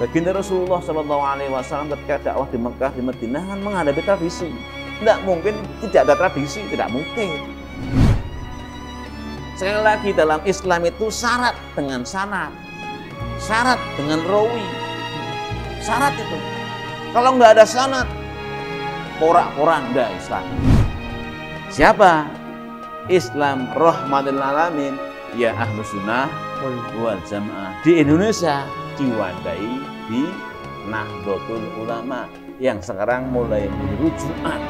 Baginda Rasulullah Shallallahu Alaihi Wasallam ketika dakwah di Mekah, di Madinah kan menghadapi tradisi. Tidak mungkin tidak ada tradisi, tidak mungkin. Sekali lagi dalam Islam itu syarat dengan sanad, syarat dengan rawi, syarat itu. Kalau nggak ada sanad, porak-poranda Islam. Siapa? Islam rahmatul alamin, ya Ahlus Sunnah wal Jamaah. Di Indonesia diwadai di Nahdlatul Ulama yang sekarang mulai menjadi rujukan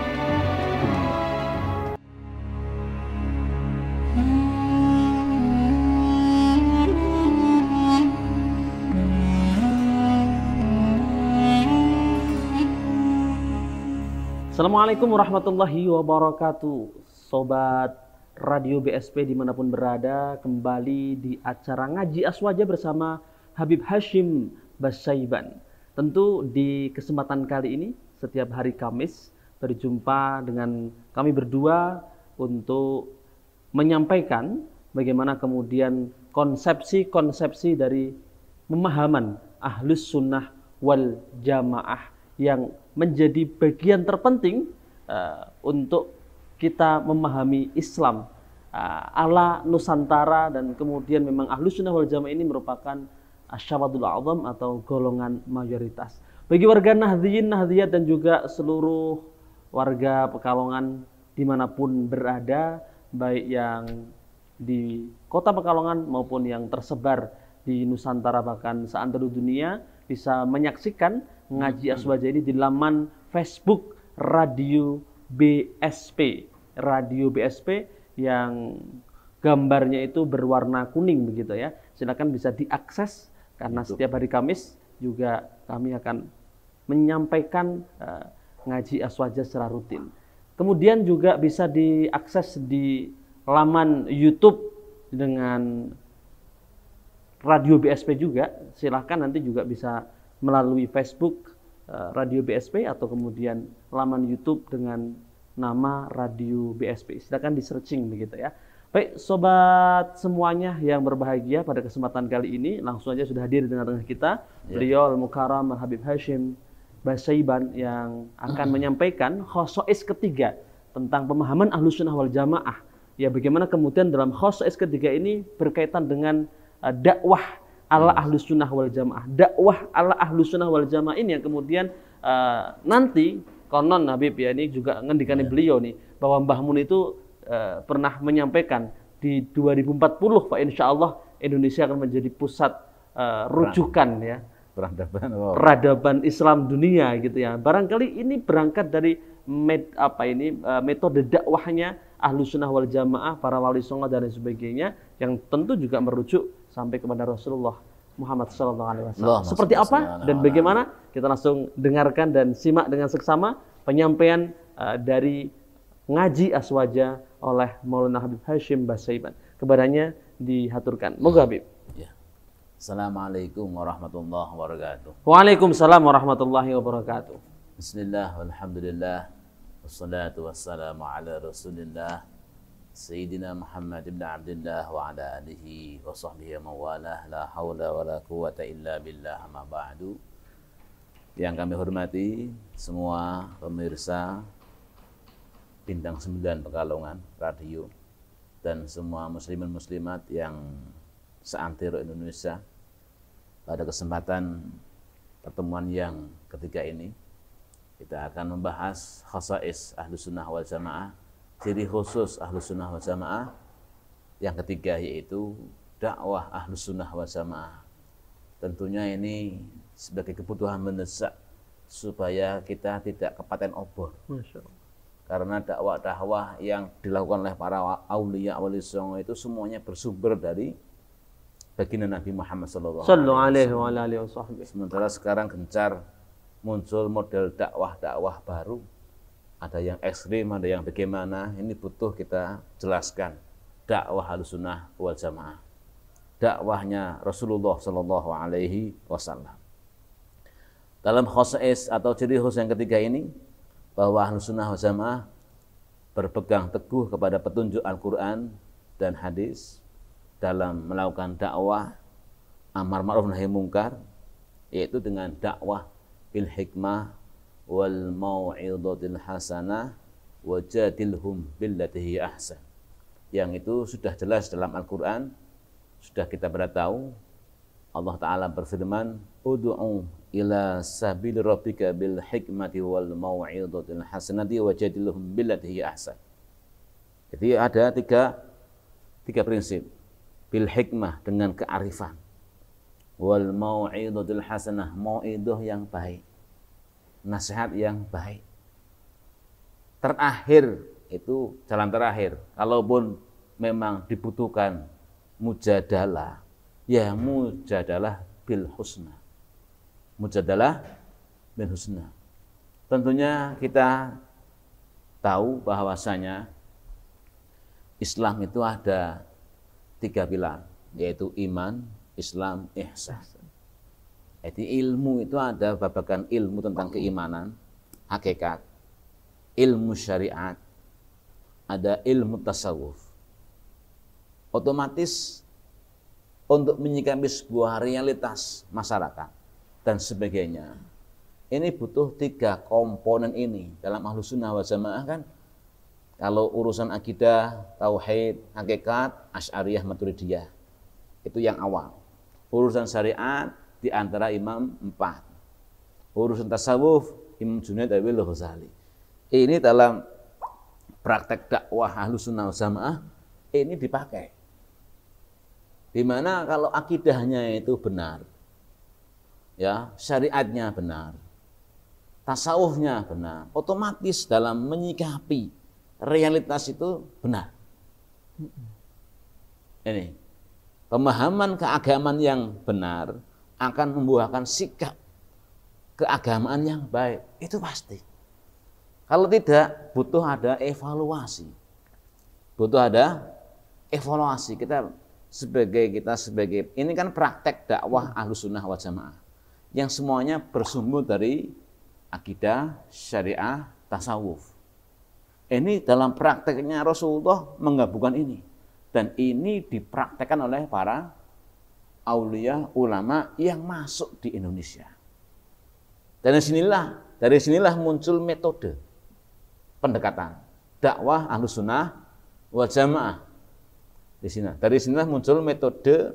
dunia. Assalamualaikum warahmatullahi wabarakatuh. Sobat Radio BSP dimanapun berada, kembali di acara Ngaji Aswaja bersama Habib Hashim Bassaiban. Tentu di kesempatan kali ini setiap hari Kamis berjumpa dengan kami berdua untuk menyampaikan bagaimana kemudian konsepsi-konsepsi dari pemahaman Ahlus Sunnah wal Jamaah yang menjadi bagian terpenting untuk kita memahami Islam ala Nusantara, dan kemudian memang Ahlus Sunnah wal Jamaah ini merupakan asyawadul a'zam atau golongan mayoritas. Bagi warga Nahdliyin, Nahdliyat dan juga seluruh warga Pekalongan dimanapun berada, baik yang di kota Pekalongan maupun yang tersebar di Nusantara bahkan seantero dunia, bisa menyaksikan Ngaji Aswaja ini di laman Facebook Radio BSP. Radio BSP yang gambarnya itu berwarna kuning begitu ya. Silakan bisa diakses karena setiap hari Kamis juga kami akan menyampaikan Ngaji Aswaja secara rutin. Kemudian juga bisa diakses di laman YouTube dengan Radio BSP juga. Silakan nanti juga bisa melalui Facebook Radio BSP atau kemudian laman YouTube dengan nama Radio BSP. Silakan di searching begitu ya. Baik sobat semuanya yang berbahagia, pada kesempatan kali ini langsung aja sudah hadir di tengah-tengah kita beliau Al-Mukarram Habib Hashim Bassaiban yang akan menyampaikan khosois ketiga tentang pemahaman Ahlus Sunnah wal Jamaah. Ya, bagaimana kemudian dalam khosois ketiga ini berkaitan dengan dakwah ala Ahlus Sunnah wal Jamaah. Dakwah ala Ahlus Sunnah wal Jamaah ini yang kemudian nanti konon Habib ya, ini juga ngendikannya beliau nih, bahwa Mbah Mun itu pernah menyampaikan di 2040 Pak, insya Allah Indonesia akan menjadi pusat rujukan ya, peradaban Islam dunia gitu ya. Barangkali ini berangkat dari metode dakwahnya Ahlus Sunnah wal Jamaah, para wali songo dan lain sebagainya, yang tentu juga merujuk sampai kepada Rasulullah Muhammad SAW. Seperti apa dan bagaimana, kita langsung dengarkan dan simak dengan seksama penyampaian dari Ngaji Aswaja oleh Maulana Habib Hashim Bassaiban. Kepadanya dihaturkan. Moga Habib. Ya. Assalamualaikum warahmatullahi wabarakatuh. Waalaikumsalam warahmatullahi wabarakatuh. Bismillah, walhamdulillah, wassalatu wassalamu ala rasulillah Sayyidina Muhammad ibn Abdullah wa ala alihi wa sahbihi wa mawalah, la hawla wa la quwata illa billah, amma ba'du. Yang kami hormati semua pemirsa Bintang 9 Pekalongan Radio dan semua muslimin muslimat yang seantero Indonesia, pada kesempatan pertemuan yang ketiga ini kita akan membahas khasais Ahlus Sunnah wal Jamaah, ciri khusus Ahlus Sunnah wal Jamaah yang ketiga, yaitu dakwah Ahlus Sunnah wal Jamaah. Tentunya ini sebagai kebutuhan mendesak supaya kita tidak kepaten obor. Masya Allah. Karena dakwah-dakwah yang dilakukan oleh para aulia wali songo itu semuanya bersumber dari baginda Nabi Muhammad sallallahu alaihi wasallam. Sementara sekarang gencar muncul model dakwah-dakwah baru, ada yang ekstrim, ada yang bagaimana. Ini butuh kita jelaskan dakwah Ahlus Sunnah wal Jamaah, dakwahnya Rasulullah sallallahu alaihi wasallam. Dalam khosais atau ciri khusus yang ketiga ini, bahwa Ahlus Sunnah wal Jamaah berpegang teguh kepada petunjuk Al-Quran dan hadis dalam melakukan dakwah amar ma'ruf nahi mungkar, yaitu dengan dakwah bil hikmah wal mau'izatil hasanah wajadilhum billati hi ahsan. Yang itu sudah jelas dalam Al-Qur'an, sudah kita pada tahu. Allah Ta'ala berfirman, ud'u ila sabil rabbika bil hikmati wal mau'izatil hasanati wajadilhum billati hi ahsan. Jadi ada tiga prinsip. Bil hikmah, dengan kearifan. Wal mau'izatil hasanah, mau'izah yang baik. Nasihat yang baik. Terakhir, itu jalan terakhir. Kalaupun memang dibutuhkan mujadalah, ya mujadalah bil husna. Mujadalah bil husna. Tentunya kita tahu bahwasanya Islam itu ada 3 pilar, yaitu iman, Islam, ihsan. Jadi ilmu itu ada babakan ilmu tentang keimanan, hakikat, ilmu syariat, ada ilmu tasawuf. Otomatis untuk menyikapi sebuah realitas masyarakat dan sebagainya, ini butuh 3 komponen ini. Dalam Ahlus Sunnah wal Jamaah kan, kalau urusan akidah, tauhid, hakikat, Asy'ariyah, Maturidiyah, itu yang awal. Urusan syariat di antara imam 4. Urusan tasawuf Imam Junaid al-Ghazali. Ini dalam praktek dakwah Ahlus Sunnah wal Jamaah ini dipakai. Di mana kalau akidahnya itu benar, ya, syariatnya benar, tasawufnya benar, otomatis dalam menyikapi realitas itu benar. Ini pemahaman keagamaan yang benar akan membuahkan sikap keagamaan yang baik, itu pasti. Kalau tidak, butuh ada evaluasi. Butuh ada evaluasi. Kita sebagai ini kan praktek dakwah Ahlus Sunnah wal Jamaah yang semuanya bersumber dari akidah, syariah, tasawuf. Ini dalam prakteknya Rasulullah menggabungkan ini, dan ini dipraktekkan oleh para aulia, ulama yang masuk di Indonesia. Dari sinilah muncul metode pendekatan dakwah Ahlus Sunnah wal Jamaah. Dari sinilah muncul metode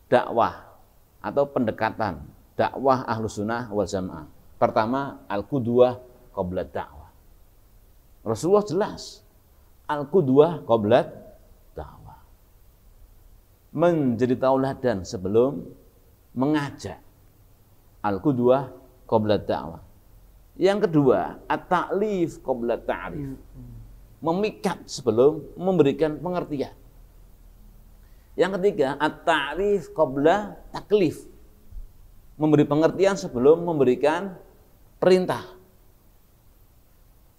dakwah atau pendekatan dakwah Ahlus Sunnah wal Jamaah. Pertama, al-qudwah qabla dakwah. Rasulullah jelas al-qudwah qabla dakwah. Menjadi tauladan sebelum mengajak. Al-qudwah qabla dakwah. Yang kedua, at-ta'lif qabla ta'rif. Memikat sebelum memberikan pengertian. Yang ketiga, at-ta'rif qabla taklif. Memberi pengertian sebelum memberikan perintah.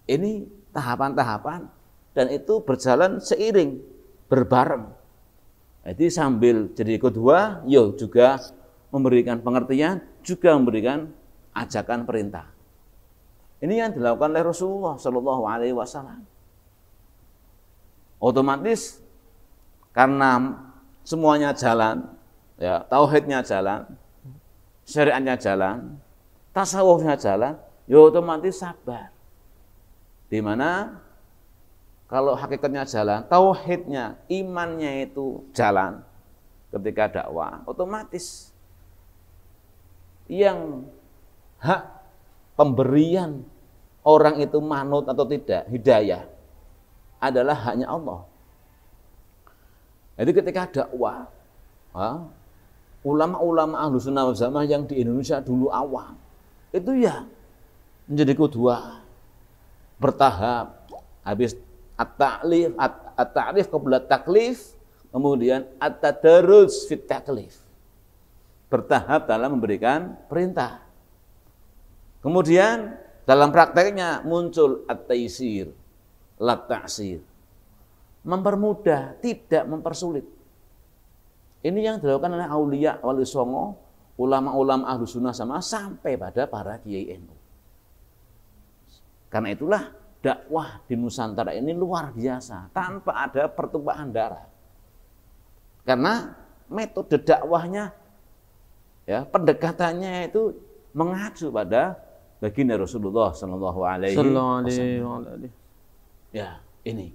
Ini tahapan-tahapan, dan itu berjalan seiring, berbareng. Jadi sambil jadi kedua, juga memberikan pengertian, juga memberikan ajakan perintah. Ini yang dilakukan oleh Rasulullah SAW. Otomatis karena semuanya jalan, ya, tauhidnya jalan, syariatnya jalan, tasawufnya jalan, ya otomatis sabar. Di mana kalau hakikatnya jalan, tauhidnya, imannya itu jalan ketika dakwah, otomatis yang hak pemberian orang itu manut atau tidak, hidayah, adalah haknya Allah. Jadi ketika dakwah, ulama-ulama Ahlus Sunnah wal Jamaah yang di Indonesia dulu awam, itu ya menjadi kedua, bertahap, habis at-ta'rif qabla taklif, kemudian at-tadarruj fit taklif, bertahap dalam memberikan perintah. Kemudian dalam prakteknya muncul at-taysir, la ta'sir, mempermudah, tidak mempersulit. Ini yang dilakukan oleh aulia wali songo, ulama-ulama Ahlus Sunnah sama sampai pada para kiai NU. Karena itulah dakwah di Nusantara ini luar biasa, tanpa ada pertumpahan darah. Karena metode dakwahnya Ya, pendekatannya itu mengacu pada baginda Rasulullah Sallallahu Alaihi Wasallam. Ya, ini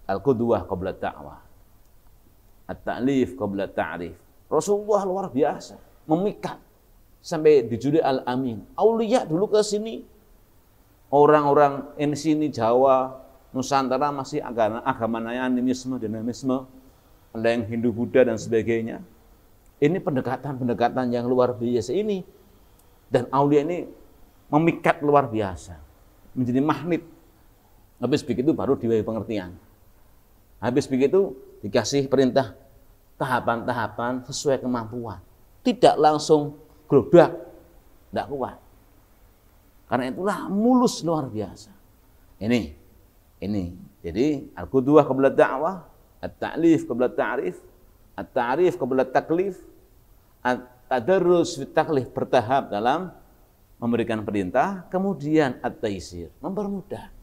al-qudwah qabla ta'wah, at-ta'lif qabla ta'rif. Rasulullah luar biasa, memikat sampai dijuluki Al-Amin. Aulia dulu ke sini, orang-orang ini sini Jawa, Nusantara masih agamanya animisme, dinamisme, ada yang Hindu, Buddha dan sebagainya. Ini pendekatan-pendekatan yang luar biasa ini, dan aulia ini memikat luar biasa, menjadi magnet. Habis begitu baru diberi pengertian. Habis begitu dikasih perintah tahapan-tahapan sesuai kemampuan. Tidak langsung globak, tidak kuat. Karena itulah mulus luar biasa. Ini. Jadi al-qudwah qabla da'wah, at-ta'lif qabla ta'rif, at-ta'rif qabla taklif, at-tadarrus fi taklif, bertahap dalam memberikan perintah, kemudian at-taisir, mempermudah.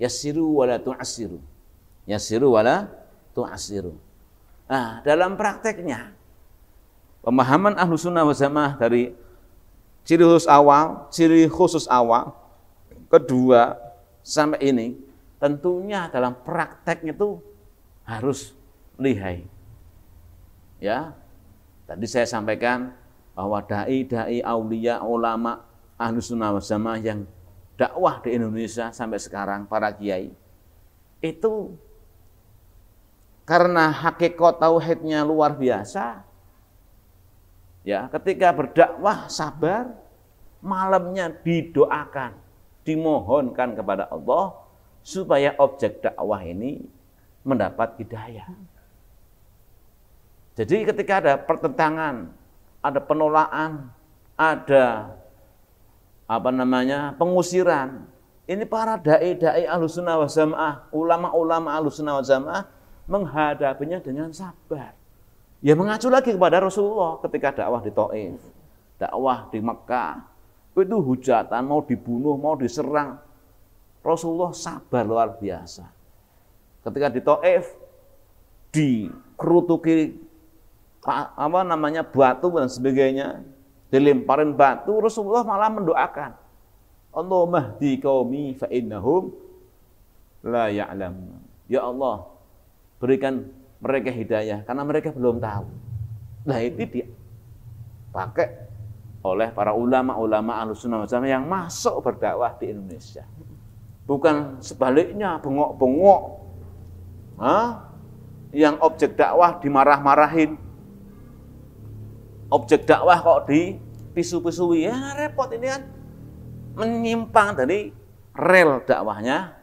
Yassiru wala tu'assiru. Yassiru wala tu'assiru. Nah, dalam prakteknya pemahaman Ahlussunnah wal Jamaah dari ciri khusus awal, kedua sampai ini, tentunya dalam prakteknya itu harus lihai. Ya, tadi saya sampaikan bahwa dai aulia ulama Ahlussunnah wal Jamaah yang dakwah di Indonesia sampai sekarang, para kiai itu karena hakikat tauhidnya luar biasa. Ya, ketika berdakwah sabar, malamnya didoakan, dimohonkan kepada Allah supaya objek dakwah ini mendapat hidayah. Jadi ketika ada pertentangan, ada penolakan, ada pengusiran, ini para dai Ahlussunnah wal Jamaah, ulama-ulama Ahlussunnah wal Jamaah menghadapinya dengan sabar. Ya, mengacu lagi kepada Rasulullah ketika dakwah di Thaif, dakwah di Mekah, itu hujatan, mau dibunuh, mau diserang, Rasulullah sabar luar biasa. Ketika di Thaif dikerutuki batu dan sebagainya, dilemparin batu, Rasulullah malah mendoakan, Allahumma hdi qaumi fa innahum la ya'lamun. Ya Allah, berikan mereka hidayah karena mereka belum tahu. Nah, itu dipakai oleh para ulama-ulama Ahlussunnah wal Jamaah yang masuk berdakwah di Indonesia. Bukan sebaliknya, bengok-bengok. Yang objek dakwah dimarah-marahin. Objek dakwah kok dipisu-pisui. Ya repot, ini kan menyimpang dari rel dakwahnya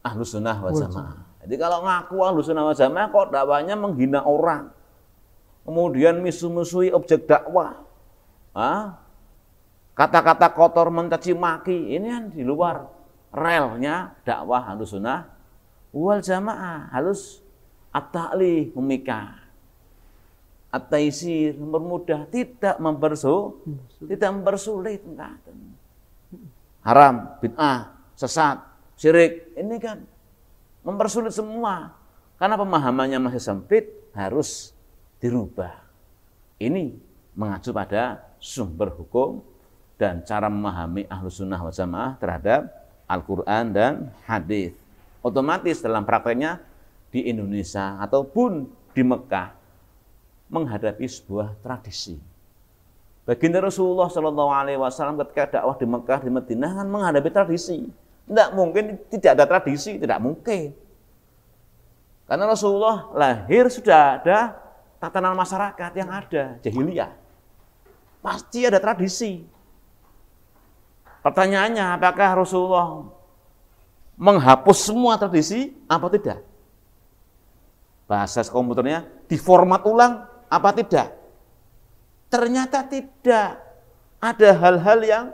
Ahlussunnah wal Jamaah. Jadi kalau ngaku Ahlussunnah wal Jamaah kok dakwahnya menghina orang, kemudian misu-misui objek dakwah, kata-kata kotor, mencaci maki, ini kan di luar relnya dakwah Ahlussunnah wal Jamaah. Harus at-ta'lif, memikat, at-taisir, mempermudah, tidak mempersulit. Haram, bid'ah, sesat, syirik, ini kan mempersulit semua, karena pemahamannya masih sempit, harus dirubah. Ini mengacu pada sumber hukum dan cara memahami Ahlussunnah wal Jamaah terhadap Al-Quran dan hadis. Otomatis dalam prakteknya di Indonesia ataupun di Mekah menghadapi sebuah tradisi. Baginda Rasulullah Shallallahu Alaihi Wasallam ketika dakwah di Mekah, di Madinah kan menghadapi tradisi. Tidak mungkin tidak ada tradisi, tidak mungkin. Karena Rasulullah lahir sudah ada tatanan masyarakat yang ada, jahiliyah. Pasti ada tradisi. Pertanyaannya, apakah Rasulullah menghapus semua tradisi apa tidak? Bahasa komputernya diformat ulang apa tidak? Ternyata tidak. Ada hal-hal yang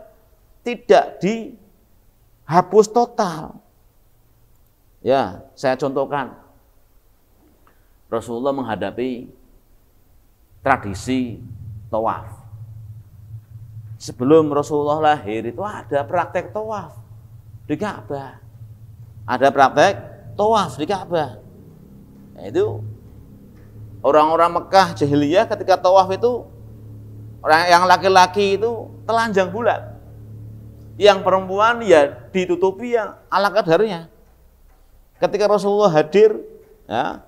tidak dihapus total. Ya, saya contohkan. Rasulullah menghadapi tradisi tawaf. Sebelum Rasulullah lahir itu ada praktek tawaf di Ka'bah. Ada praktek tawaf di Ka'bah. Nah, itu orang-orang Mekah jahiliyah ketika tawaf itu Orang yang laki-laki itu telanjang bulat. Yang perempuan ya ditutupi yang ala kadarnya. Ketika Rasulullah hadir, ya,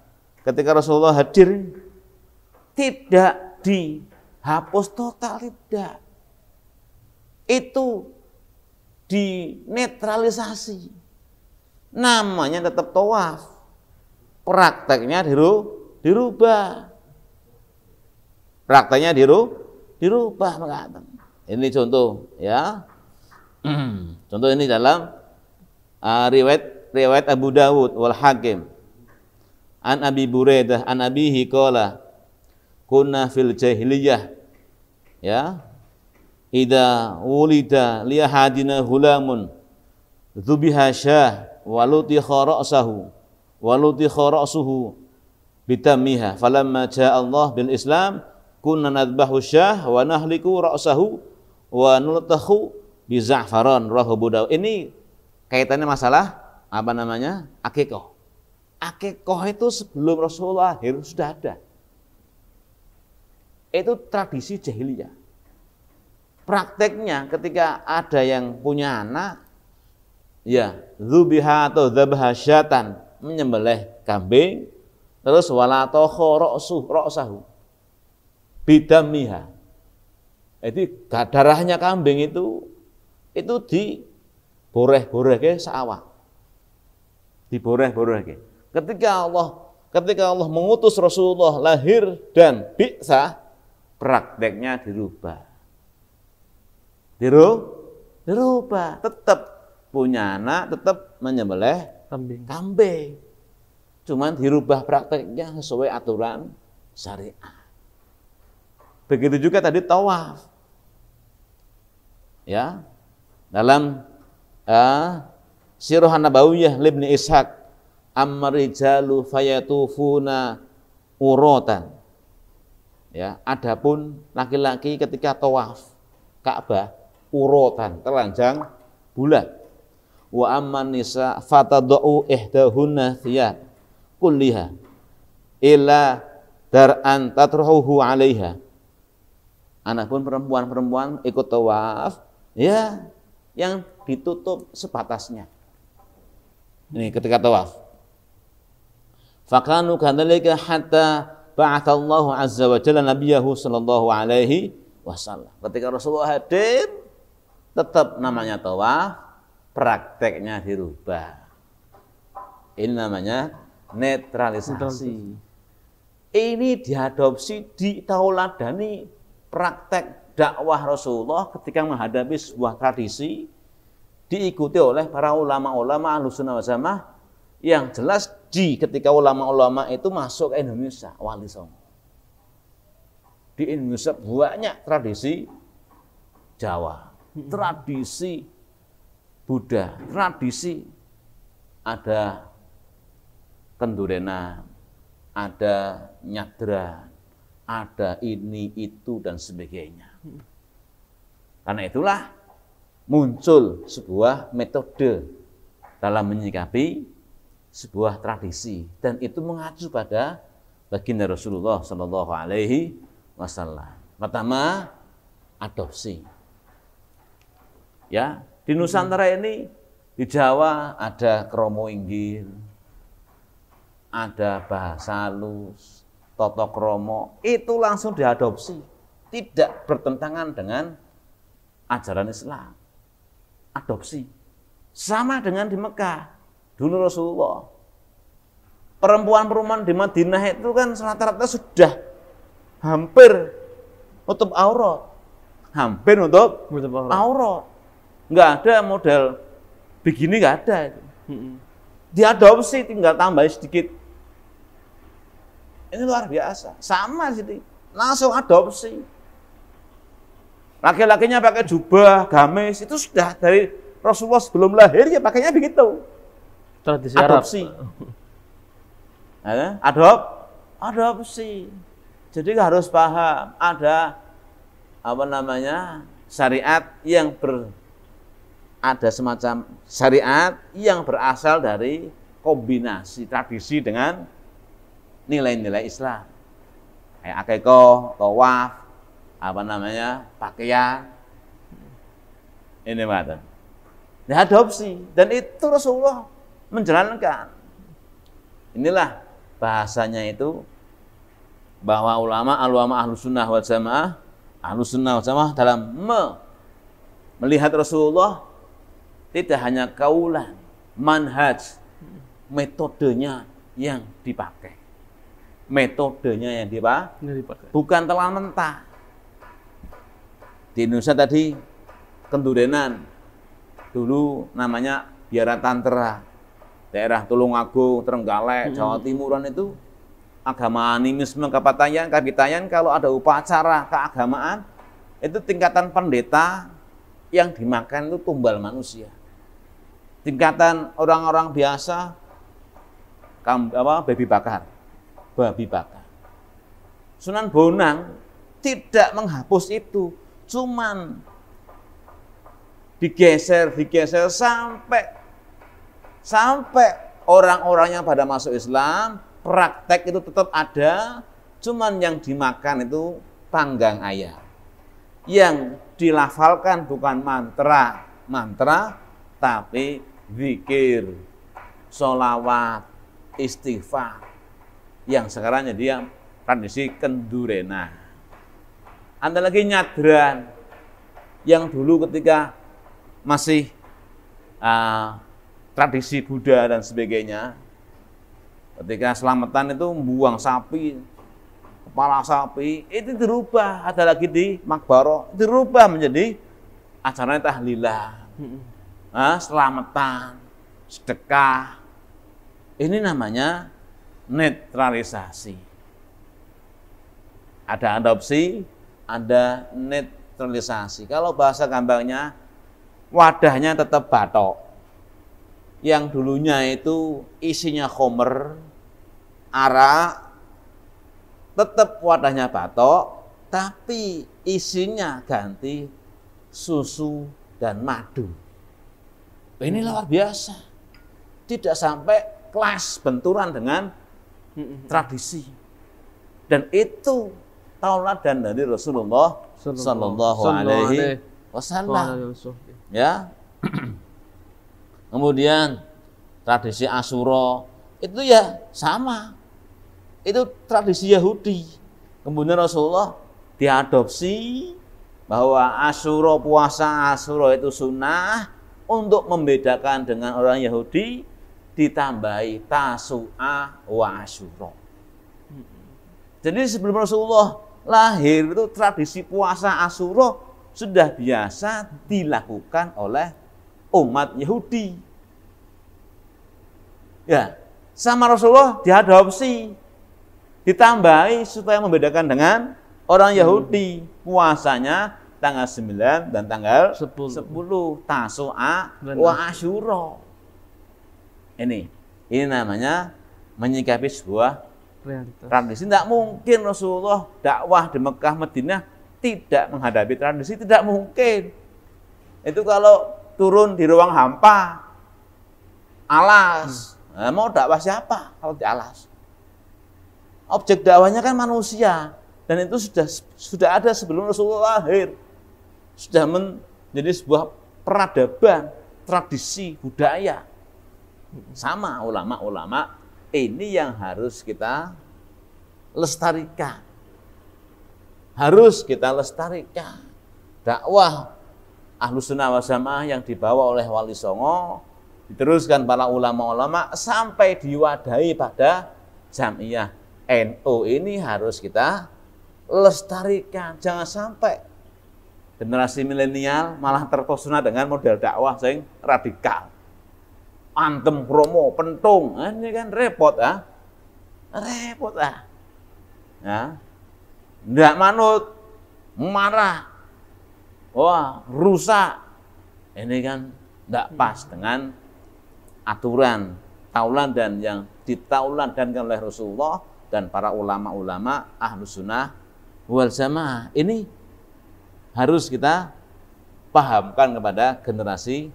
tidak dihapus total, tidak. Itu dinetralisasi. Namanya tetap tawaf. Prakteknya dirubah. Prakteknya dirubah mengatakan. Ini contoh, ya. Contoh ini dalam riwayat Abu Dawud wal Hakim. An Abi Buraidah an abihi qala kunna fil jahiliyah, ya, idza wulida li ahadina hulamun dzubiha syah waluti kharasuhu bitamiha falamma jaa Allah bil Islam kunna nadbahu syah wa nahliku ra'sahu wa nultahu bi za'faran rawahu Abu Dawud. Ini kaitannya masalah apa namanya? Akikah. Akikah itu sebelum Rasulullah lahir sudah ada. Itu tradisi jahiliyah. Prakteknya ketika ada yang punya anak, ya, dzubiha atau dzabha syatan, menyembelih kambing, terus wala takha ra'sahu bidamiha. Jadi darahnya kambing itu diboreh-borehke saawak. Diboreh-borehke. Ketika Allah mengutus Rasulullah lahir dan bi'tsah, prakteknya dirubah. Dirubah, tetap punya anak, tetap menyembelih kambing. Cuman dirubah prakteknya sesuai aturan syariat. Begitu juga tadi tawaf. Ya. Dalam Sirah Nabawiyah Ibnu Ishaq, Rijalu fayatufuna urotan. Ya, adapun laki-laki ketika tawaf Ka'bah urotan, telanjang bulat. Wa amman nisa fatadau ihdahunna thiyab kulliha illa dar'an tatruhu 'alaiha. Anapun perempuan ikut tawaf, ya, yang ditutup sebatasnya. Ini ketika tawaf. Fakanu kadzalika hatta ba'atsallahu azza wa jalla nabiyahu sallallahu alaihi wasallam. Ketika Rasulullah hadir, tetap namanya tawaf, prakteknya dirubah. Ini namanya netralisasi. Ini diadopsi, ditauladani praktek dakwah Rasulullah ketika menghadapi sebuah tradisi, diikuti oleh para ulama-ulama Ahlussunnah wal Jamaah. Yang jelas ketika ulama-ulama itu masuk ke Indonesia, Wali Songo. Di Indonesia banyak tradisi Jawa, tradisi Buddha, tradisi ada kendurenan, ada nyadran, ada ini, itu, dan sebagainya. Karena itulah muncul sebuah metode dalam menyikapi sebuah tradisi, dan itu mengacu pada baginda Rasulullah Shallallahu Alaihi Wasallam. Pertama, adopsi. Ya, di Nusantara ini, di Jawa ada kromo inggil, ada bahasa halus, toto kromo, itu langsung diadopsi, tidak bertentangan dengan ajaran Islam. Adopsi. Sama dengan di Mekah. Dulu Rasulullah, perempuan-perempuan di Madinah itu kan rata-rata sudah hampir nutup aurat. Hampir nutup aurat. Nggak ada model begini, nggak ada. Diadopsi, tinggal tambah sedikit. Ini luar biasa. Sama sih, langsung adopsi. Laki-lakinya pakai jubah, gamis, itu sudah dari Rasulullah sebelum lahir ya pakainya begitu. Tradisi adopsi. Adopsi. Jadi harus paham ada syariat yang ada semacam syariat yang berasal dari kombinasi tradisi dengan nilai-nilai Islam. Kayak akikah, tawaf, pakaian. Ini mata. Diadopsi dan itu Rasulullah menjalankan. Inilah bahasanya itu bahwa ulama ahlus sunnah wal jamaah dalam melihat Rasulullah tidak hanya kaulan, manhaj, metodenya yang dipakai. Metodenya yang dipakai. Bukan telan mentah. Di Indonesia tadi Kendurenan, dulu namanya Biara Tantera, daerah Tulungagung, Trenggalek, Jawa Timuran itu agama animisme kapitayan kalau ada upacara keagamaan itu tingkatan pendeta yang dimakan itu tumbal manusia. Tingkatan orang-orang biasa babi bakar. Sunan Bonang tidak menghapus itu, cuman digeser sampai orang-orang yang pada masuk Islam, praktek itu tetap ada, cuman yang dimakan itu panggang ayam. Yang dilafalkan bukan mantra, tapi zikir, sholawat, istighfar. Yang sekarang dia tradisi Kendurena. Ada lagi nyadran, yang dulu ketika masih tradisi Buddha dan sebagainya, ketika selamatan itu membuang sapi, kepala sapi, itu dirubah, ada lagi di Makbaro, dirubah menjadi acaranya tahlilan, selamatan, sedekah. Ini namanya netralisasi. Ada adopsi, ada netralisasi. Kalau bahasa gampangnya, wadahnya tetap batok. Yang dulunya itu isinya khomer, arak, tetap wadahnya batok, tapi isinya ganti susu dan madu. Ini luar biasa. Tidak sampai kelas benturan dengan tradisi. Dan itu tauladan dari Rasulullah sallallahu alaihi wasallam. Ya. Kemudian tradisi Asyura itu ya sama. Itu tradisi Yahudi. Kemudian Rasulullah diadopsi bahwa Asyura, puasa Asyura itu sunnah, untuk membedakan dengan orang Yahudi ditambahi Tasu'a wa Asyura. Jadi sebelum Rasulullah lahir itu tradisi puasa Asyura sudah biasa dilakukan oleh umat Yahudi. Ya, sama Rasulullah diadopsi, ditambahi supaya membedakan dengan orang Yahudi. Puasanya tanggal 9 dan tanggal 10 Tasu'a wa Asyura. Ini namanya menyikapi sebuah tradisi. Tidak mungkin Rasulullah dakwah di Mekah Madinah tidak menghadapi tradisi, tidak mungkin. Itu kalau turun di ruang hampa, alas, mau dakwah siapa kalau di alas? Objek dakwahnya kan manusia, dan itu sudah ada sebelum Rasulullah lahir, sudah menjadi sebuah peradaban, tradisi, budaya. Sama ulama-ulama ini yang harus kita lestarikan, dakwah Ahlus Sunnah wal Jamaah yang dibawa oleh Wali Songo, diteruskan para ulama-ulama sampai diwadahi pada Jamiah NU ini harus kita lestarikan. Jangan sampai generasi milenial malah terpesona dengan model dakwah yang radikal. Antem promo, pentung, ini kan repot ya. Nggak manut, marah, wah rusak. Ini kan nggak pas dengan aturan tauladan yang ditauladankan oleh Rasulullah dan para ulama-ulama Ahlus Sunnah wal Jamaah. Ini harus kita pahamkan kepada generasi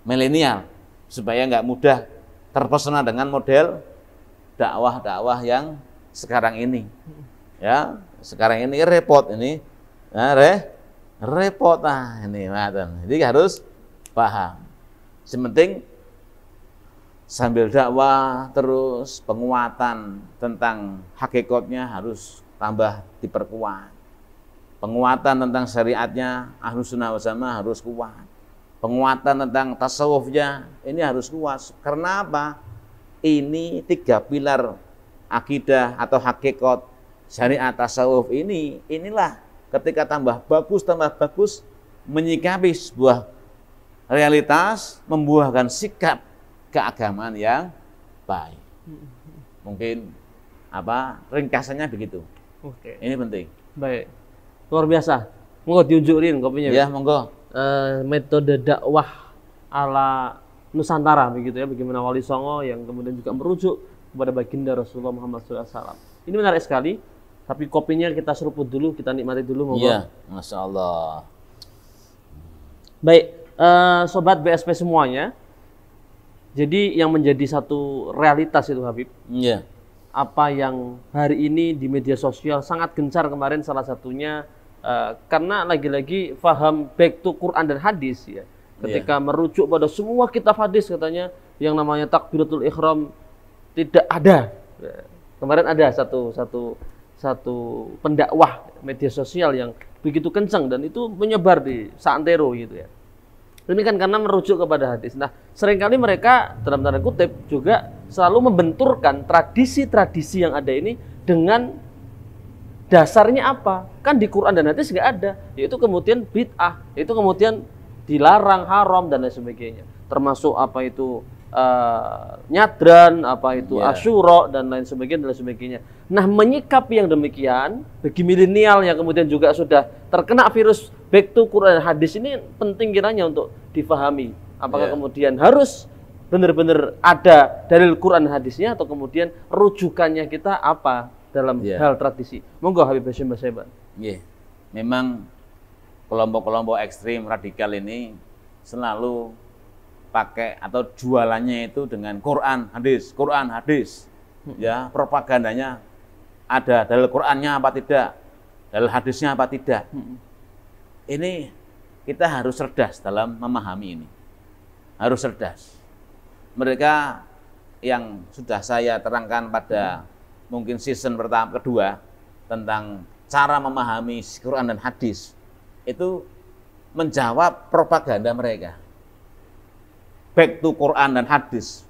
milenial supaya nggak mudah terpesona dengan model dakwah yang sekarang ini. Ya, sekarang ini repot ini Nah, repot ini, jadi harus paham. Sementing sambil dakwah terus penguatan tentang hakikatnya harus tambah diperkuat. Penguatan tentang syariatnya Ahlus Sunnah wal Jamaah harus kuat. Penguatan tentang tasawufnya ini harus kuat. Karena apa? Ini 3 pilar akidah atau hakikat syariat tasawuf inilah ketika tambah bagus menyikapi sebuah realitas, membuahkan sikap keagamaan yang baik. Mungkin ringkasannya begitu. Oke. Ini penting. Baik. Luar biasa. Monggo diunjukin kopinya. Ya, monggo. Metode dakwah ala Nusantara begitu ya, bagaimana Wali Songo yang kemudian juga merujuk kepada baginda Rasulullah Muhammad SAW. Ini menarik sekali. Tapi kopinya kita seruput dulu, kita nikmati dulu. Monggo. Iya, Masya Allah. Baik, sobat BSP semuanya. Jadi yang menjadi satu realitas itu Habib. Iya. Apa yang hari ini di media sosial sangat gencar kemarin salah satunya karena lagi-lagi faham back to Quran dan hadis ya. Ketika merujuk pada semua kitab hadis katanya yang namanya takbiratul ihram tidak ada. Kemarin ada satu pendakwah media sosial yang begitu kencang dan itu menyebar di Santero gitu ya. Ini kan karena merujuk kepada hadis. Nah, seringkali mereka dalam tanda kutip juga selalu membenturkan tradisi-tradisi yang ada ini dengan dasarnya apa? Kan di Quran dan hadis nggak ada. Yaitu kemudian bid'ah, itu kemudian dilarang, haram dan lain sebagainya. Termasuk apa itu nyadran, apa itu Asyura dan lain sebagainya. Nah, menyikapi yang demikian bagi milenial yang kemudian juga sudah terkena virus back to Quran dan hadis ini penting kiranya untuk difahami. Apakah kemudian harus benar-benar ada dalil Quran dan hadisnya atau kemudian rujukannya kita apa dalam hal tradisi. Monggo Habib Hasyim Basaiban. Memang kelompok-kelompok ekstrim radikal ini selalu pakai atau jualannya itu dengan Quran hadis. Ya, propagandanya ada dalil Qurannya apa tidak, dalil hadisnya apa tidak. Ini kita harus cerdas dalam memahami ini. Harus cerdas. Mereka yang sudah saya terangkan pada mungkin season kedua tentang cara memahami Quran dan hadis itu menjawab propaganda mereka. Back to Quran dan hadis.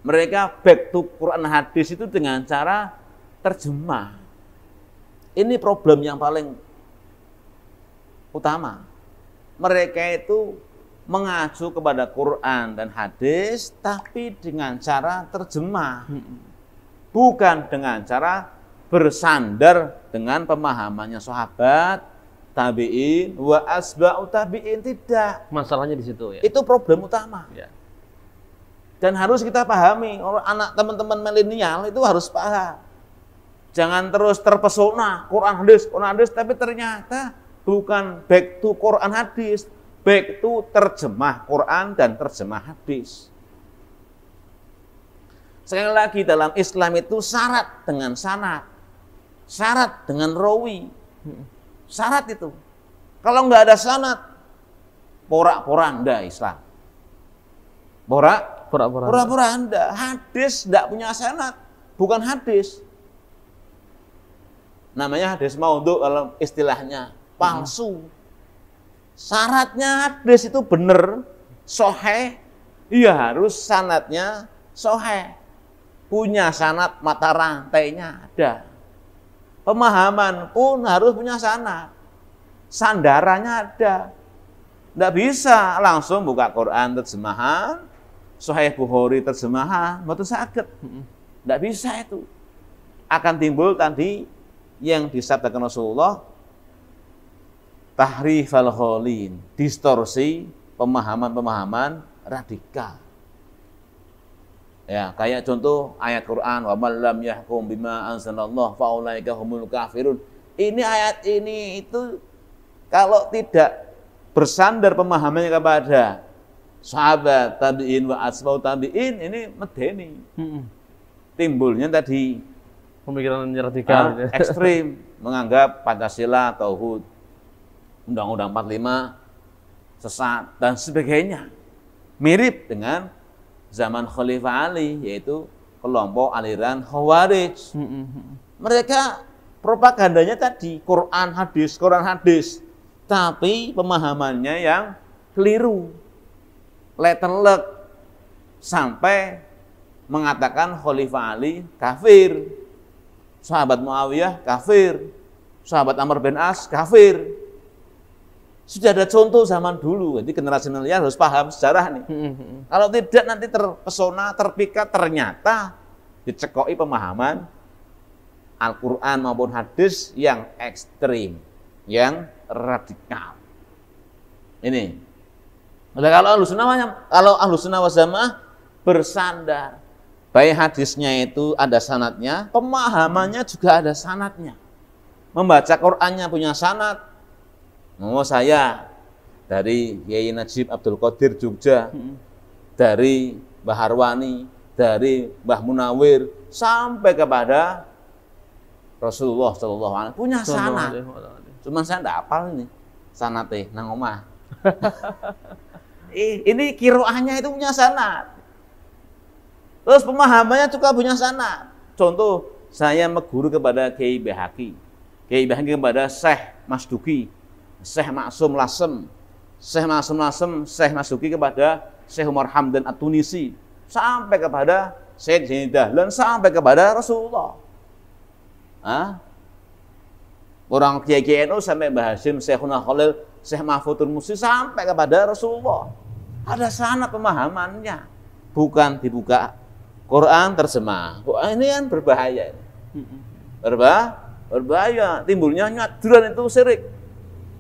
Mereka back to Quran dan hadis itu dengan cara terjemah. Ini problem yang paling utama. Mereka itu mengacu kepada Quran dan hadis tapi dengan cara terjemah. Bukan dengan cara bersandar dengan pemahamannya sahabat, tabi'in, wa asba'u tabi'in, tidak. Masalahnya di situ ya. Itu problem utama. Dan harus kita pahami, anak teman-teman milenial itu harus paham. Jangan terus terpesona Quran hadis, tapi ternyata bukan back to Quran hadis, back to terjemah Quran dan terjemah hadis. Sekali lagi dalam Islam itu syarat dengan sanad, syarat dengan rawi, syarat itu. Kalau nggak ada sanad, porak-poranda Islam. Porak-poranda. Hadis nggak punya sanad, bukan hadis. Namanya hadis maudhu kalau istilahnya palsu. Syaratnya hadis itu benar, sahih, iya harus sanadnya sahih. Punya sanad mata rantainya ada. Pemahaman pun harus punya sanad. Sandarannya ada. Tidak bisa langsung buka Quran terjemahan, Sahih Bukhari terjemahan, mboten saged. Tidak bisa itu. Akan timbul tadi yang disabdakan Rasulullah, tahrifal ghalin, distorsi pemahaman-pemahaman radikal. Ya, kayak contoh ayat Quran, wa man lam yahkum bima anzalallah fa ulaika humul kafirun. Ini ayat ini itu kalau tidak bersandar pemahamannya kepada sahabat, tabi'in wa asba'u tabi'in, ini medeni. Timbulnya tadi pemikiran radikal, ekstrim. menganggap Pancasila, Tauhid, Undang-Undang 45 sesat dan sebagainya. Mirip dengan zaman Khalifah Ali, yaitu kelompok aliran Khawarij. Mereka propagandanya tadi Quran hadis, tapi pemahamannya yang keliru, letterlek, sampai mengatakan Khalifah Ali kafir, sahabat Muawiyah kafir, sahabat Amr bin As kafir. Sudah ada contoh zaman dulu, jadi generasi milenial harus paham sejarah nih. Kalau tidak nanti terpesona, terpikat, ternyata dicekoi pemahaman Al-Quran maupun hadis yang ekstrim, yang radikal. Ini. Nah, kalau Ahlus Sunnah wal Jamaah bersandar, baik hadisnya itu ada sanadnya, pemahamannya juga ada sanadnya. Membaca Qur'annya punya sanad. Mau saya dari Yai Najib Abdul Qadir Jogja, dari Mbah Harwani, dari Mbah Munawir, sampai kepada Rasulullah SAW punya sanad. Cuman saya tidak hafal ini sanadnya nang omah. Ini kiroahnya itu punya sanad. Terus pemahamannya juga punya sanad. Contoh, saya meguru kepada Kiai Bahaki kepada Syekh Masduki, Syekh Maksum Lasem, Syekh Masduki kepada Syekh Umar Hamdan At-Tunisi, sampai kepada Syekh Zaini Dahlan, sampai kepada Rasulullah. Orang Kiai NU sampai Mbah Hasyim, Syekhuna Khalil, Syekh Mahfudul Musi, sampai kepada Rasulullah. Ada sanad pemahamannya, bukan dibuka Quran terjemah. Ini kan berbahaya. Berbahaya, timbulnya nyadran itu syirik.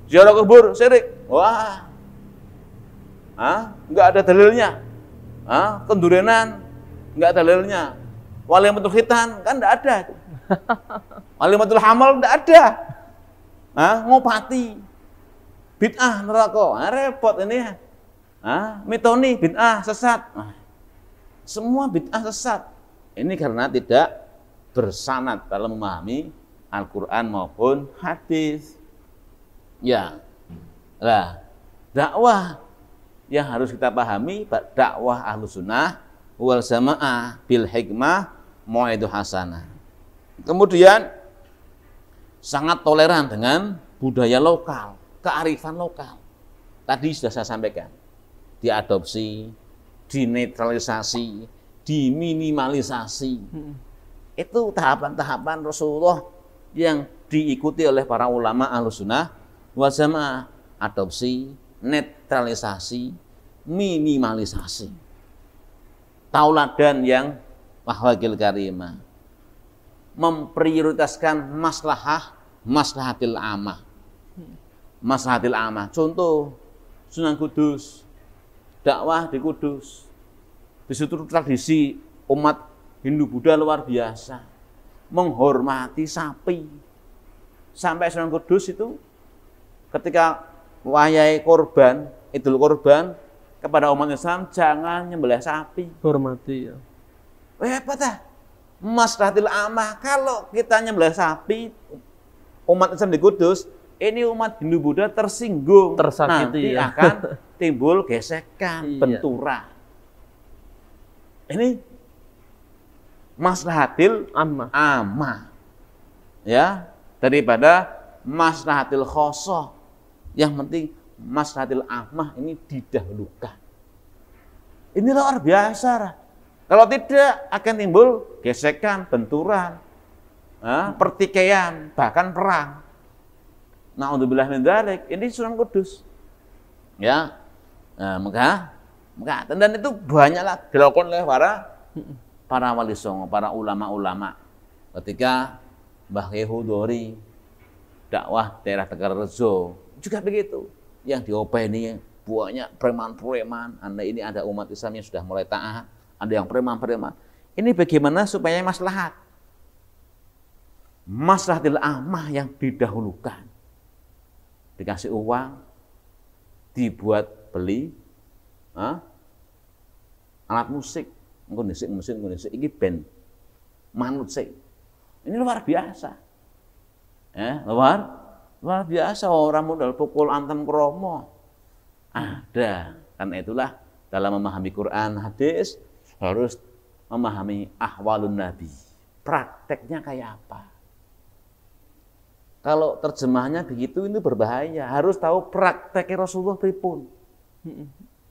Ziarah kubur syirik. Wah. Enggak ada dalilnya. Kendurenan enggak ada dalilnya. Walimatul khitan kan enggak ada itu. Walimatul hamal enggak ada. Ngopati bid'ah neraka. Repot ini. Mitoni bid'ah sesat. Semua bid'ah sesat. Ini karena tidak bersanad dalam memahami Al-Quran maupun hadis. Ya, lah dakwah yang harus kita pahami, dakwah Ahlus Sunnah wal Jamaah bil hikmah mau'idhah hasanah. Kemudian sangat toleran dengan budaya lokal, kearifan lokal. Tadi sudah saya sampaikan, diadopsi, dinetralisasi, diminimalisasi. Itu tahapan-tahapan Rasulullah yang diikuti oleh para ulama Ahlus Sunnah wal Jamaah. Adopsi, netralisasi, minimalisasi. Tauladan yang wahwakil karimah, memprioritaskan maslahatil amah. Maslahatil amah. Contoh Sunan Kudus, dakwah di Kudus. Di situ tradisi umat Hindu Buddha luar biasa, menghormati sapi. Sampai Sunan Kudus itu ketika wayai korban, Idul Korban, kepada umat Islam jangan nyembelih sapi. Hormati ya. Hebat ah. Maslahatil amah. Kalau kita nyembelih sapi, umat Islam di Kudus, ini umat Hindu Buddha tersinggung. Tersakiti. Nanti ya. akan timbul gesekan, Iya. benturan. Ini maslahatil amah. Ya, daripada maslahatil khosoh. Yang penting maslahatil amah ini didahulukan. Ini luar biasa. Kalau tidak akan timbul gesekan, benturan, pertikaian, bahkan perang. Na'udzubillah min dzalik. Ini Sunan Kudus. Ya. Maka dan itu banyaklah dilakukan oleh para wali songo, para ulama-ulama. Ketika Mbah Hudori dakwah daerah Tegalrejo juga begitu. Yang diopeni banyak preman-preman. Anda ini ada umat Islam yang sudah mulai taat, ada yang preman-preman. Ini bagaimana supaya maslahatil amah yang didahulukan. Dikasih uang, dibuat beli alat musik, musik ini band manut sih. Ini luar biasa. Luar biasa orang modal pukul antem kromo. Ada. Karena itulah dalam memahami Quran, hadis harus memahami ahwalun nabi. Prakteknya kayak apa? Kalau terjemahnya begitu ini berbahaya. Harus tahu prakteknya Rasulullah pripun.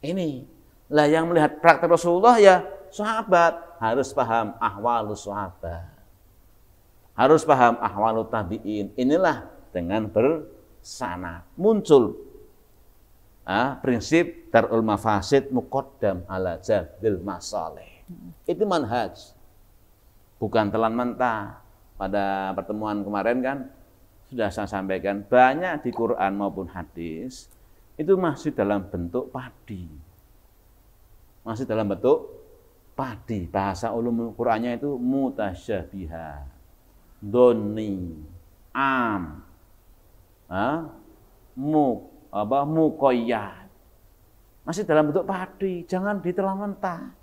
Ini lah yang melihat praktek Rasulullah ya sahabat. Harus paham ahwalus sahabat. Harus paham ahwalut tabi'in. Inilah dengan bersana muncul prinsip darul mafasid muqaddam ala jalbil masalih. Itu manhaj. Bukan telan mentah. Pada pertemuan kemarin kan sudah saya sampaikan banyak di Quran maupun hadis itu masih dalam bentuk padi. Masih dalam bentuk padi. Bahasa ulumul Qur'annya itu mutasyabihat, doni, muqayyad. Masih dalam bentuk padi, jangan ditelan mentah.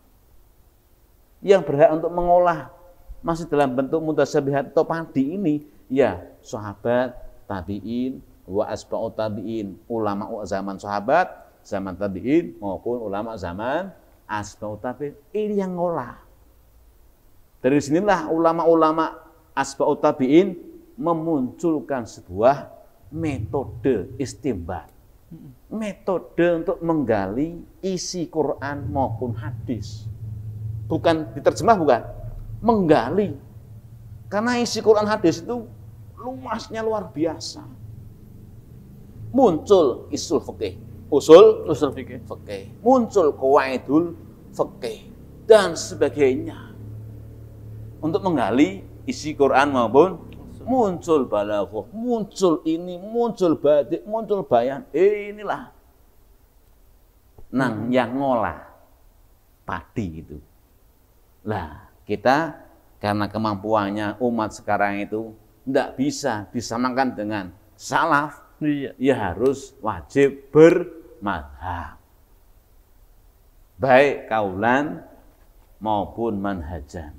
Yang berhak untuk mengolah masih dalam bentuk mutasyabihat atau padi ini ya sahabat, tabi'in, wa asba'ut tabi'in, ulama zaman sahabat, zaman tabi'in maupun ulama zaman asba'ut tabi'in. Ini yang ngolah. Dari sinilah ulama-ulama asba'ut tabi'in memunculkan sebuah metode istimbat. Metode untuk menggali isi Quran maupun hadis. Bukan diterjemah, bukan. Menggali. Karena isi Quran hadis itu luasnya luar biasa. Muncul usul fikih. Usul fikih. Muncul qawaidul fikih dan sebagainya. Untuk menggali isi Quran maupun muncul balaghah, muncul ini, muncul badik, muncul bayan. Inilah yang ngolah padi itu. Lah, kita karena kemampuannya umat sekarang itu tidak bisa disamakan dengan salaf, ya harus wajib bermadhab. Baik kaulan maupun manhajan.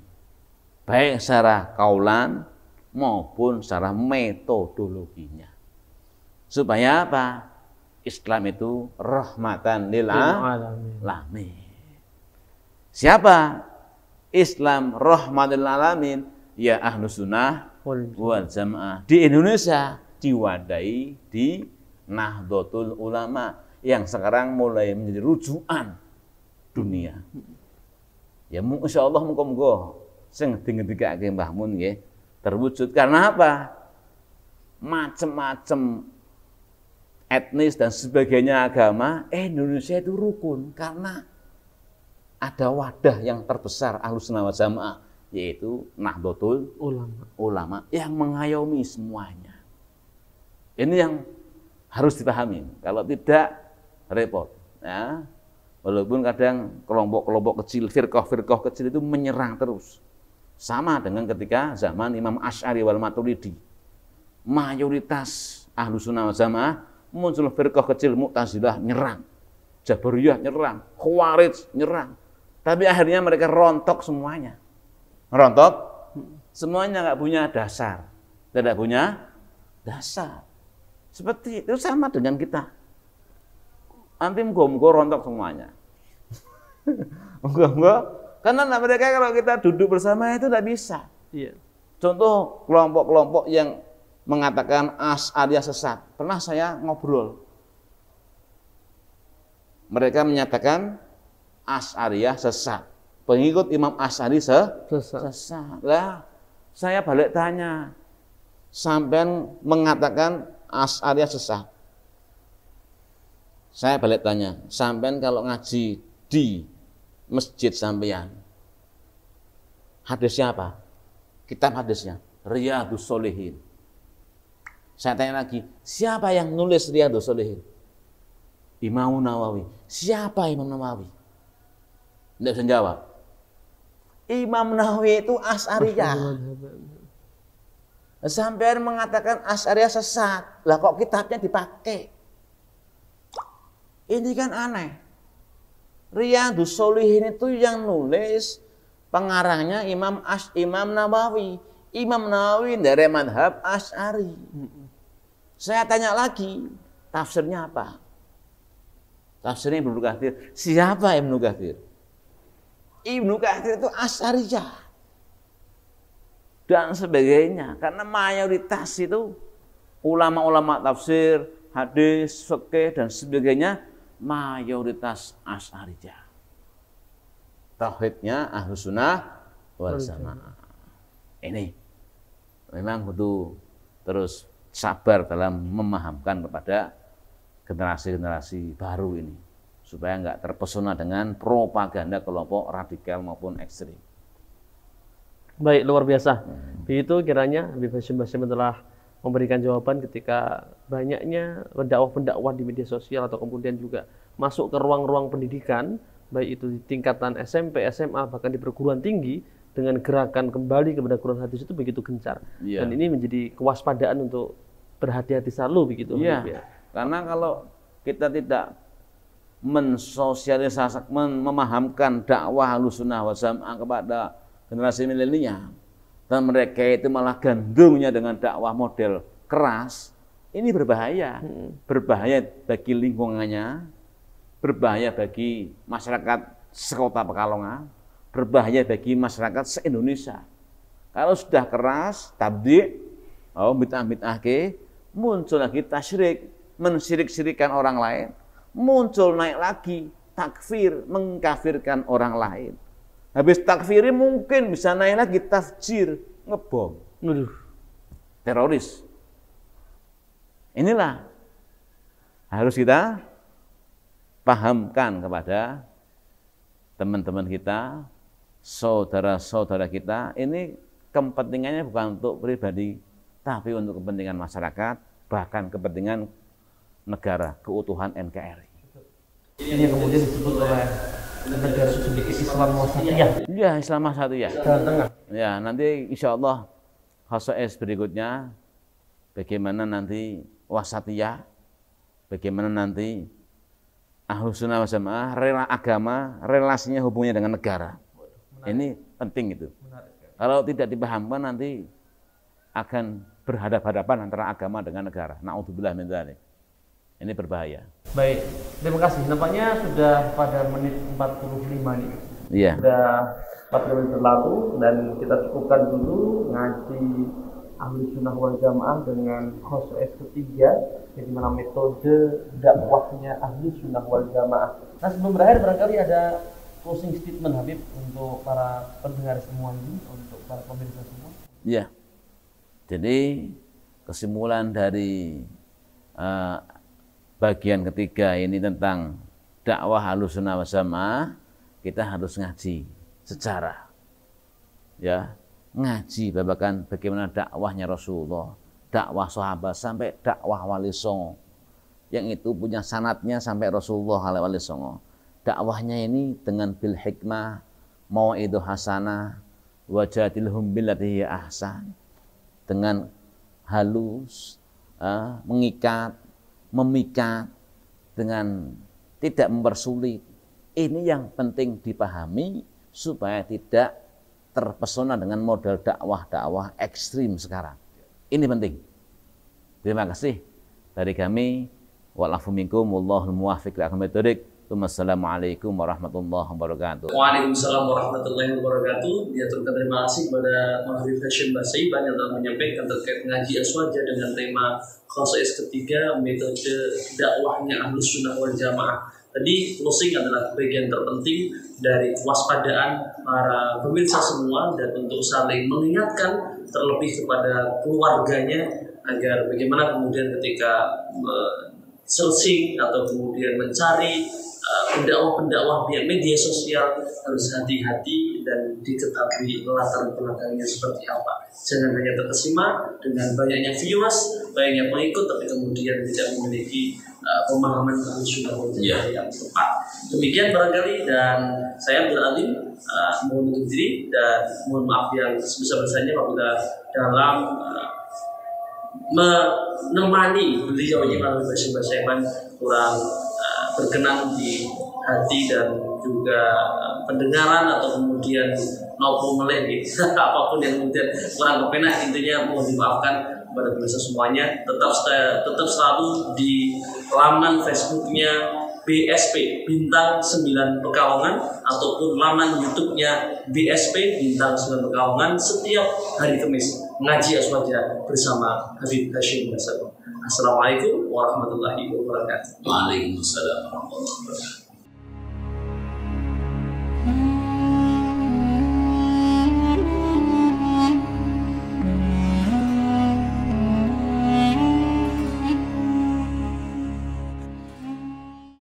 Baik secara kaulan maupun secara metodologinya. Supaya apa? Islam itu rahmatan lil alamin. Siapa? Islam rahmatan lil alamin ya Ahlus Sunnah wal Jamaah. Di Indonesia diwadahi di Nahdlatul Ulama yang sekarang mulai menjadi rujukan dunia. Ya insyaallah muga-muga sing ngendikake Mbah Mun nggih terwujud. Karena apa? Macam-macam etnis dan sebagainya agama Indonesia itu rukun karena ada wadah yang terbesar Ahlus Sunnah wal Jamaah, yaitu Nahdlatul Ulama yang mengayomi semuanya. Ini yang harus dipahami. Kalau tidak repot. Ya. Walaupun kadang kelompok-kelompok kecil, firqah-firqah kecil itu menyerang terus. Sama dengan ketika zaman Imam Asy'ari wal Maturidi. Mayoritas Ahlus Sunnah wal Jamaah muncul firqah kecil Mu'tazilah nyerang. Jabariyah nyerang, Khawarij nyerang. Tapi akhirnya mereka rontok semuanya. Rontok, semuanya nggak punya dasar. Tidak punya dasar. Seperti itu sama dengan kita. Nanti muga-muga rontok semuanya. Muga-muga. Karena mereka kalau kita duduk bersama itu tidak bisa. Iya. Contoh kelompok-kelompok yang mengatakan Asy'ariyah sesat. Pernah saya ngobrol. Mereka menyatakan Asy'ariyah sesat. Pengikut Imam Asy'ari sesat. Lah, saya balik tanya. Sampean mengatakan Asy'ariyah sesat. Saya balik tanya, sampean kalau ngaji di masjid sampean, hadisnya apa? Kitab hadisnya Riyadhus Shalihin. Saya tanya lagi, siapa yang nulis Riyadhus Shalihin? Imam Nawawi. Siapa Imam Nawawi? Tidak bisa jawab. Imam Nawawi itu Asy'ariyah. Sampean mengatakan Asy'ariyah sesat. Lah kok kitabnya dipakai? Ini kan aneh. Riyadhus Shalihin itu yang nulis pengarangnya Imam Nawawi. Imam Nawawi dari madhab Asy'ari. Saya tanya lagi, tafsirnya apa? Tafsirnya Ibnu Katsir. Siapa Ibnu Katsir? Ibnu Katsir itu Asy'ariyah dan sebagainya. Karena mayoritas itu ulama-ulama tafsir, hadis, fikih dan sebagainya mayoritas Asy'ariyah. Tauhidnya Ahlus Sunnah wal Jamaah. Ini memang butuh terus sabar dalam memahamkan kepada generasi-generasi baru ini supaya nggak terpesona dengan propaganda kelompok radikal maupun ekstrim. Baik, luar biasa. Begitu kiranya Habib Hasyim Basyam telah memberikan jawaban ketika banyaknya pendakwah-pendakwah di media sosial atau kemudian juga masuk ke ruang-ruang pendidikan, baik itu di tingkatan SMP, SMA, bahkan di perguruan tinggi, dengan gerakan kembali kepada Quran hadis itu begitu gencar. Ya. Dan ini menjadi kewaspadaan untuk berhati-hati selalu begitu. Iya, ya. Karena kalau kita tidak mensosialisasikan, memahamkan dakwah Ahlussunnah wal Jamaah kepada generasi milenial, dan mereka itu malah gandrungnya dengan dakwah model keras, ini berbahaya. Berbahaya bagi lingkungannya, berbahaya bagi masyarakat sekota Pekalongan, berbahaya bagi masyarakat se-Indonesia. Kalau sudah keras, tabdi', bid'ah-bid'ah ke, muncul lagi tasyrik, mensirik-sirikan orang lain, muncul naik lagi takfir, mengkafirkan orang lain. Habis takfiri mungkin bisa naik lagi tafjir, ngebom, teroris. Inilah harus kita pahamkan kepada teman-teman kita, saudara-saudara kita. Ini kepentingannya bukan untuk pribadi, tapi untuk kepentingan masyarakat, bahkan kepentingan negara, keutuhan NKRI. Ini yang kemudian disebut oleh negara sedikit Islam wasatiyah. Ya, Islam wasatiyah. Jalan tengah. Ya, nanti insya Allah khasais berikutnya bagaimana nanti wasatiyah, bagaimana nanti Ahlussunnah wal Jamaah, rela agama, relasinya hubungannya dengan negara. Ini penting itu. Kalau tidak dipahamkan nanti akan berhadapan-hadapan antara agama dengan negara. Na'udzubillah min dzalik. Ini berbahaya. Baik, terima kasih. Nampaknya sudah pada menit 45 nih. Iya. Sudah 40 menit berlalu dan kita cukupkan dulu ngaji Ahlussunnah wal Jamaah dengan khosais ketiga, di mana metode dakwahnya Ahlussunnah wal Jamaah. Nah, sebelum berakhir barangkali ada closing statement Habib untuk para pendengar semua ini, untuk para pemirsa semua. Iya. Jadi kesimpulan dari bagian ketiga ini tentang dakwah Ahlussunnah wal Jamaah, kita harus ngaji sejarah, ya, ngaji babakan bagaimana dakwahnya Rasulullah, dakwah sahabat sampai dakwah Wali Songo, yang itu punya sanadnya sampai Rasulullah Wali Songo. Dakwahnya ini dengan bil hikmah, mau'idhu hasanah, wajadilhum billati hiya ahsan, dengan halus, mengikat, memikat, dengan tidak mempersulit. Ini yang penting dipahami supaya tidak terpesona dengan model dakwah-dakwah ekstrim sekarang. Ini penting. Terima kasih dari kami. Wa'alafu minkum wallahul muwaffiq li aqwamit thoriq. Wassalamualaikum warahmatullahi wabarakatuh. Waalaikumsalam warahmatullahi wabarakatuh. Diaturkan terima kasih kepada Habib Hasyim Basyam yang telah menyampaikan terkait ngaji aswaja dengan tema khosais ketiga, metode dakwahnya Ahlussunnah wal Jamaah. Tadi closing adalah bagian terpenting dari kewaspadaan para pemirsa semua dan untuk saling mengingatkan terlebih kepada keluarganya agar bagaimana kemudian ketika searching atau kemudian mencari pendakwah-pendakwah via media sosial harus hati-hati dan diketahui latar belakangnya seperti apa. Jangan hanya terkesima dengan banyaknya viewers, banyaknya pengikut, tapi kemudian tidak memiliki pemahaman Ahlussunnah wal Jamaah yang tepat. Demikian barangkali, dan saya Abdul Alim mohon undur diri dan mohon maaf yang sebesar-besarnya apabila dalam menemani beliau Imam Hasyim Basyam kurang berkenan di hati dan juga pendengaran atau kemudian nopo meleh apapun yang kemudian kurang kepenak, intinya mohon dimaafkan kepada pemirsa semuanya. Tetap selalu di laman Facebooknya BSP Bintang 9 Pekalongan ataupun laman YouTube-nya BSP Bintang 9 Pekalongan setiap hari Kamis mengaji aswaja bersama Habib Hashim Basaro. Assalamualaikum warahmatullahi wabarakatuh. Waalaikumsalam warahmatullahi wabarakatuh.